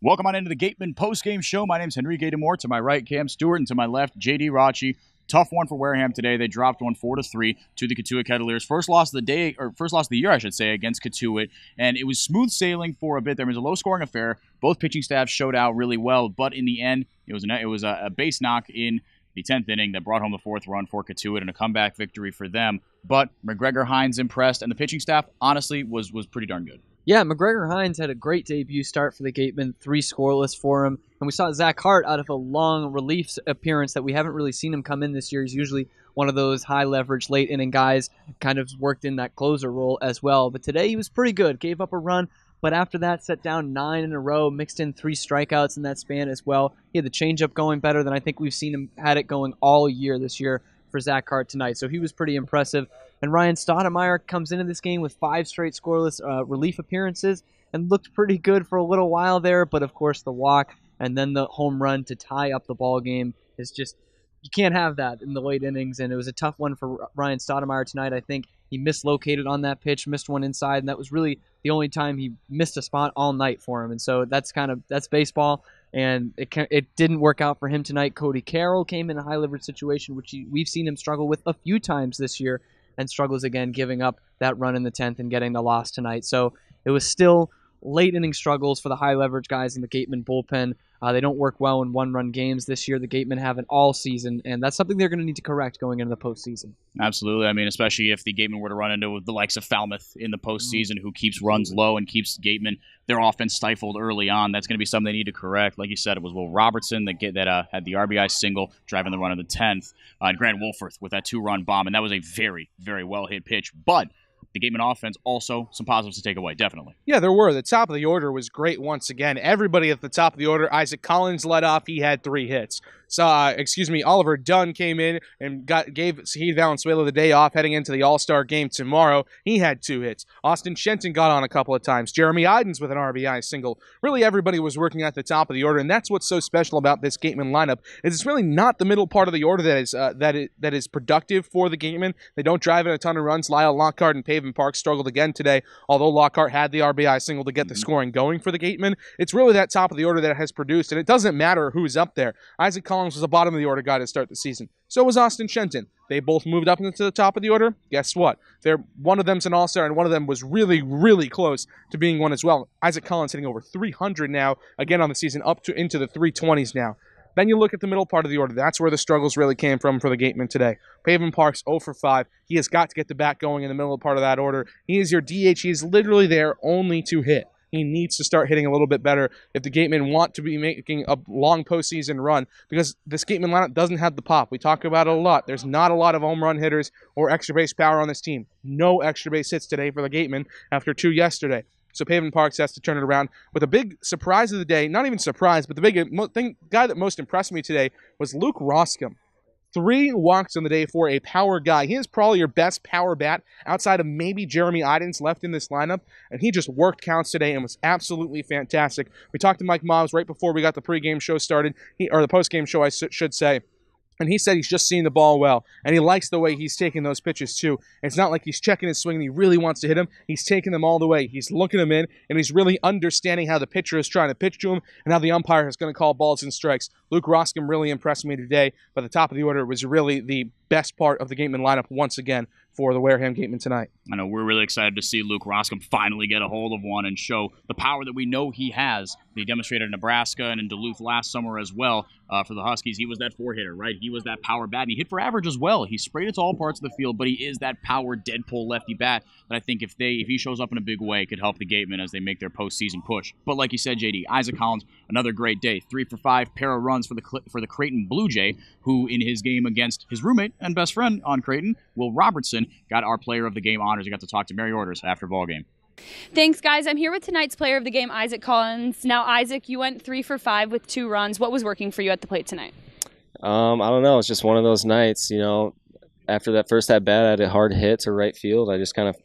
Welcome on into the Gatemen Postgame Show. My name's Henrique DaMour. To my right, Cam Stuart, and to my left, JD Raucci. Tough one for Wareham today. They dropped one 4-3 to the Cotuit Kettleers. First loss of the day, or first loss of the year, I should say, against Cotuit. And it was smooth sailing for a bit. There was a low-scoring affair. Both pitching staffs showed out really well, but in the end, it was a base knock in the 10th inning that brought home the fourth run for Cotuit and a comeback victory for them. But McGregor Hines impressed, and the pitching staff, honestly, was pretty darn good. Yeah, McGregor Hines had a great debut start for the Gatemen, 3 scoreless for him. And we saw Zach Hart out of a long relief appearance that we haven't really seen him come in this year. He's usually one of those high-leverage, late-inning guys, kind of worked in that closer role as well. But today he was pretty good, gave up a run, but after that set down 9 in a row, mixed in 3 strikeouts in that span as well. He had the changeup going better than I think we've seen him had it going all year this year for Zach Hart tonight. So he was pretty impressive. And Ryan Stoudemire comes into this game with 5 straight scoreless relief appearances and looked pretty good for a little while there. But, of course, the walk and then the home run to tie up the ball game is just – you can't have that in the late innings. And it was a tough one for Ryan Stoudemire tonight. I think he mislocated on that pitch, missed one inside, and that was really the only time he missed a spot all night for him. And so that's baseball. And it didn't work out for him tonight. Cody Carroll came in a high-leverage situation, which we've seen him struggle with a few times this year, and struggles again giving up that run in the 10th and getting the loss tonight. So it was still late inning struggles for the high leverage guys in the Gatemen bullpen. They don't work well in one-run games this year. The Gatemen have it all season, and that's something they're going to need to correct going into the postseason. Absolutely. I mean, especially if the Gatemen were to run into the likes of Falmouth in the postseason, who keeps runs low and keeps Gatemen, their offense stifled early on. That's going to be something they need to correct. Like you said, it was Will Robertson that had the RBI single driving the run in the 10th, and Grant Wolforth with that 2-run bomb, and that was a very, very well-hit pitch. But the Gatemen offense, also some positives to take away, definitely. Yeah, there were. The top of the order was great once again. Everybody at the top of the order. Isaac Collins led off. He had 3 hits. Oliver Dunn came in and gave Sahid Valenzuela the day off heading into the All-Star game tomorrow. He had 2 hits. Austin Shenton got on a couple of times. Jeremy Idens with an RBI single. Really, everybody was working at the top of the order, and that's what's so special about this Gatemen lineup. Is it's really not the middle part of the order that is productive for the Gatemen. They don't drive in a ton of runs. Lyle Lockhart and Pavin Park struggled again today, although Lockhart had the RBI single to get the scoring going for the Gatemen. It's really that top of the order that has produced, and it doesn't matter who's up there. Isaac Collins was a bottom of the order guy to start the season. So was Austin Shenton. They both moved up into the top of the order. Guess what? One of them's an all-star, and one of them was really, really close to being one as well. Isaac Collins hitting over 300 now, again on the season, into the 320s now. Then you look at the middle part of the order. That's where the struggles really came from for the Gatemen today. Pavin Park's 0 for 5. He has got to get the bat going in the middle part of that order. He is your DH. He is literally there only to hit. He needs to start hitting a little bit better if the Gatemen want to be making a long postseason run, because this Gatemen lineup doesn't have the pop. We talk about it a lot. There's not a lot of home run hitters or extra base power on this team. No extra base hits today for the Gatemen after 2 yesterday. So Pavin Parks has to turn it around with a big surprise of the day. Not even surprise, but the big guy that most impressed me today was Luke Roscom. 3 walks on the day for a power guy. He is probably your best power bat outside of maybe Jeremy Idens left in this lineup, and he just worked counts today and was absolutely fantastic. We talked to Mike Miles right before we got the pregame show started, or the postgame show, I should say. And he said he's just seeing the ball well, and he likes the way he's taking those pitches too. It's not like he's checking his swing and he really wants to hit him. He's taking them all the way. He's looking them in, and he's really understanding how the pitcher is trying to pitch to him and how the umpire is going to call balls and strikes. Luke Roscom really impressed me today, but the top of the order was really the best part of the Gatemen lineup once again for the Wareham Gatemen tonight. I know we're really excited to see Luke Roscom finally get a hold of one and show the power that we know he has. He demonstrated in Nebraska and in Duluth last summer as well for the Huskies. He was that 4-hitter, right? He was that power bat, and he hit for average as well. He sprayed it to all parts of the field, but he is that power dead-pull lefty bat that I think if he shows up in a big way, could help the Gatemen as they make their postseason push. But like you said, JD, Isaac Collins, another great day. 3 for 5, pair of runs for the Creighton Blue Jay, who in his game against his roommate and best friend on Creighton, Will Robertson, got our player of the game honors. He got to talk to Mary Orders after ball game. Thanks, guys. I'm here with tonight's player of the game, Isaac Collins. Now, Isaac, you went 3 for 5 with 2 runs. What was working for you at the plate tonight? I don't know. It's just one of those nights, after that first at-bat, I had a hard hit to right field. I just kind of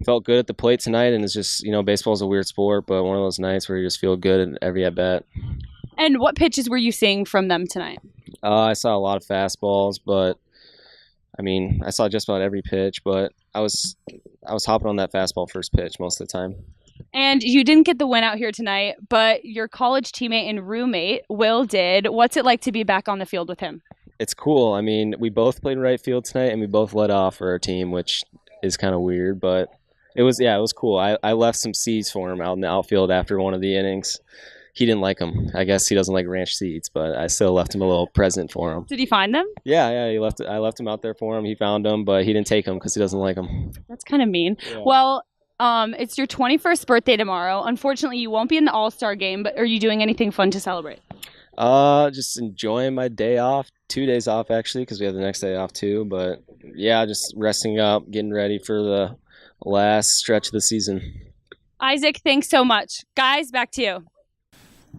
felt good at the plate tonight, and it's just, baseball is a weird sport, but one of those nights where you just feel good at every at-bat. And what pitches were you seeing from them tonight? I saw a lot of fastballs, but I saw just about every pitch, but I was hopping on that fastball first pitch most of the time. And you didn't get the win out here tonight, but your college teammate and roommate, Will, did. What's it like to be back on the field with him? It's cool. I mean, we both played right field tonight, and we both led off for our team, which is kind of weird, but it was cool. I left some seeds for him out in the outfield after one of the innings. He didn't like them. I guess he doesn't like ranch seeds, but I still left him a little present for him. Did he find them? Yeah. I left him out there for him. He found them, but he didn't take them because he doesn't like them. That's kind of mean. Yeah. Well, it's your 21st birthday tomorrow. Unfortunately, you won't be in the All-Star game, but are you doing anything fun to celebrate? Just enjoying my day off. 2 days off, actually, because we have the next day off, too. But, yeah, just resting up, getting ready for the last stretch of the season. Isaac, thanks so much. Guys, back to you.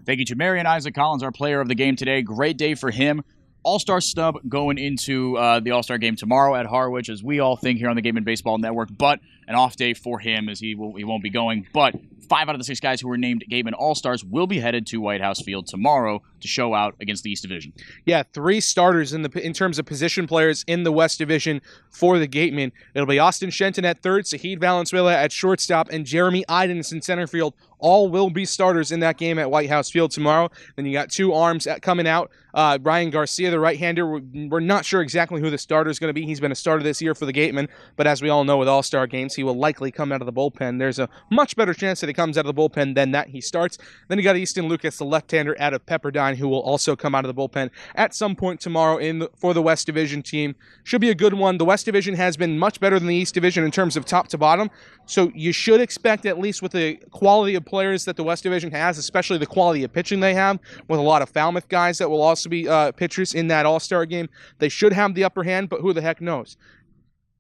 Thank you to Marion Isaac Collins, our player of the game today. Great day for him. All-Star snub going into the All-Star game tomorrow at Harwich, as we all think here on the Gatemen Baseball Network, but an off day for him as he won't be going. But 5 out of the 6 guys who were named Gatemen All-Stars will be headed to White House Field tomorrow to show out against the East Division. Yeah, 3 starters in terms of position players in the West Division for the Gatemen. It'll be Austin Shenton at third, Sahid Valenzuela at shortstop, and Jeremy Idens in center field. All will be starters in that game at White House Field tomorrow. Then you got 2 arms coming out. Ryan Garcia, the right-hander. We're not sure exactly who the starter is going to be. He's been a starter this year for the Gatemen, but as we all know with All-Star games, he will likely come out of the bullpen. There's a much better chance that he comes out of the bullpen than that he starts. Then you got Easton Lucas, the left-hander out of Pepperdine, who will also come out of the bullpen at some point tomorrow for the West Division team. Should be a good one. The West Division has been much better than the East Division in terms of top to bottom, so you should expect, at least with the quality of players that the West Division has, especially the quality of pitching they have, with a lot of Falmouth guys that will also be pitchers in that All-Star game, they should have the upper hand, but who the heck knows?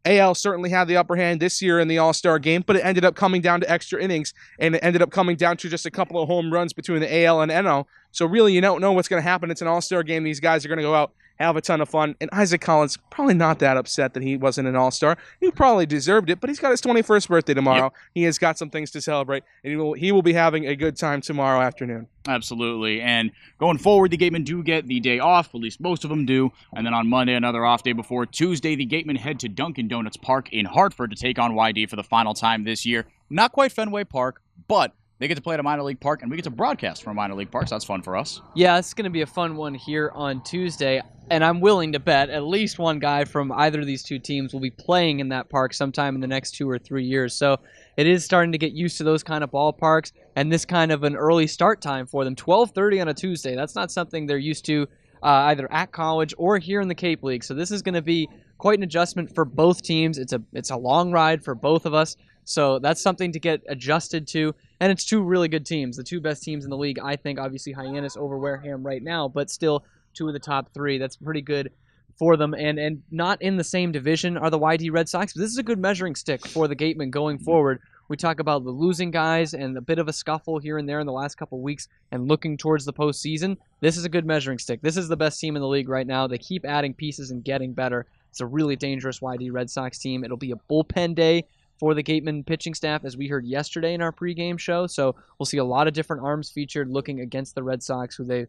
AL certainly had the upper hand this year in the All-Star game, but it ended up coming down to extra innings, and it ended up coming down to just a couple of home runs between the AL and NL. So really, you don't know what's going to happen. It's an All-Star game. These guys are going to go out, have a ton of fun. And Isaac Collins, probably not that upset that he wasn't an All-Star. He probably deserved it, but he's got his 21st birthday tomorrow. Yep. He has got some things to celebrate, and he will be having a good time tomorrow afternoon. Absolutely. And going forward, the Gatemen do get the day off, at least most of them do. And then on Monday, another off day before Tuesday, the Gatemen head to Dunkin' Donuts Park in Hartford to take on YD for the final time this year. Not quite Fenway Park, but they get to play at a minor league park, and we get to broadcast from a minor league park, so that's fun for us. Yeah, it's going to be a fun one here on Tuesday, and I'm willing to bet at least one guy from either of these 2 teams will be playing in that park sometime in the next 2 or 3 years. So it is starting to get used to those kind of ballparks and this kind of an early start time for them. 12:30 on a Tuesday. That's not something they're used to either at college or here in the Cape League. So this is going to be quite an adjustment for both teams. It's a long ride for both of us. So that's something to get adjusted to. And it's 2 really good teams, the 2 best teams in the league. I think, obviously, Hyannis over Wareham right now, but still 2 of the top 3. That's pretty good for them. And not in the same division are the YD Red Sox, but this is a good measuring stick for the Gatemen going forward. We talk about the losing guys and a bit of a scuffle here and there in the last couple of weeks and looking towards the postseason. This is a good measuring stick. This is the best team in the league right now. They keep adding pieces and getting better. It's a really dangerous YD Red Sox team. It'll be a bullpen day for the Gatemen pitching staff, as we heard yesterday in our pregame show. So we'll see a lot of different arms featured looking against the Red Sox, who they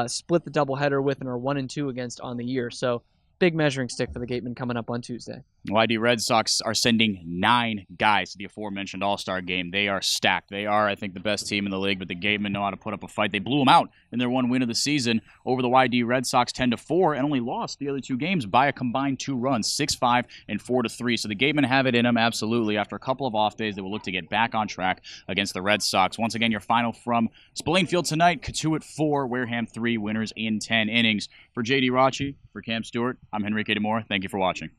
split the doubleheader with and are 1-2 against on the year. So big measuring stick for the Gatemen coming up on Tuesday. YD Red Sox are sending 9 guys to the aforementioned All-Star game. They are stacked. They are, I think, the best team in the league, but the Gatemen know how to put up a fight. They blew them out in their 1 win of the season over the YD Red Sox 10-4 and only lost the other 2 games by a combined 2 runs, 6-5 and 4-3. So the Gatemen have it in them, absolutely. After a couple of off days, they will look to get back on track against the Red Sox. Once again, your final from Spillane Field tonight, Cotuit 4, Wareham 3, winners in 10 innings. For JD Raucci, for Cam Stewart, I'm Henrique DaMour. Thank you for watching.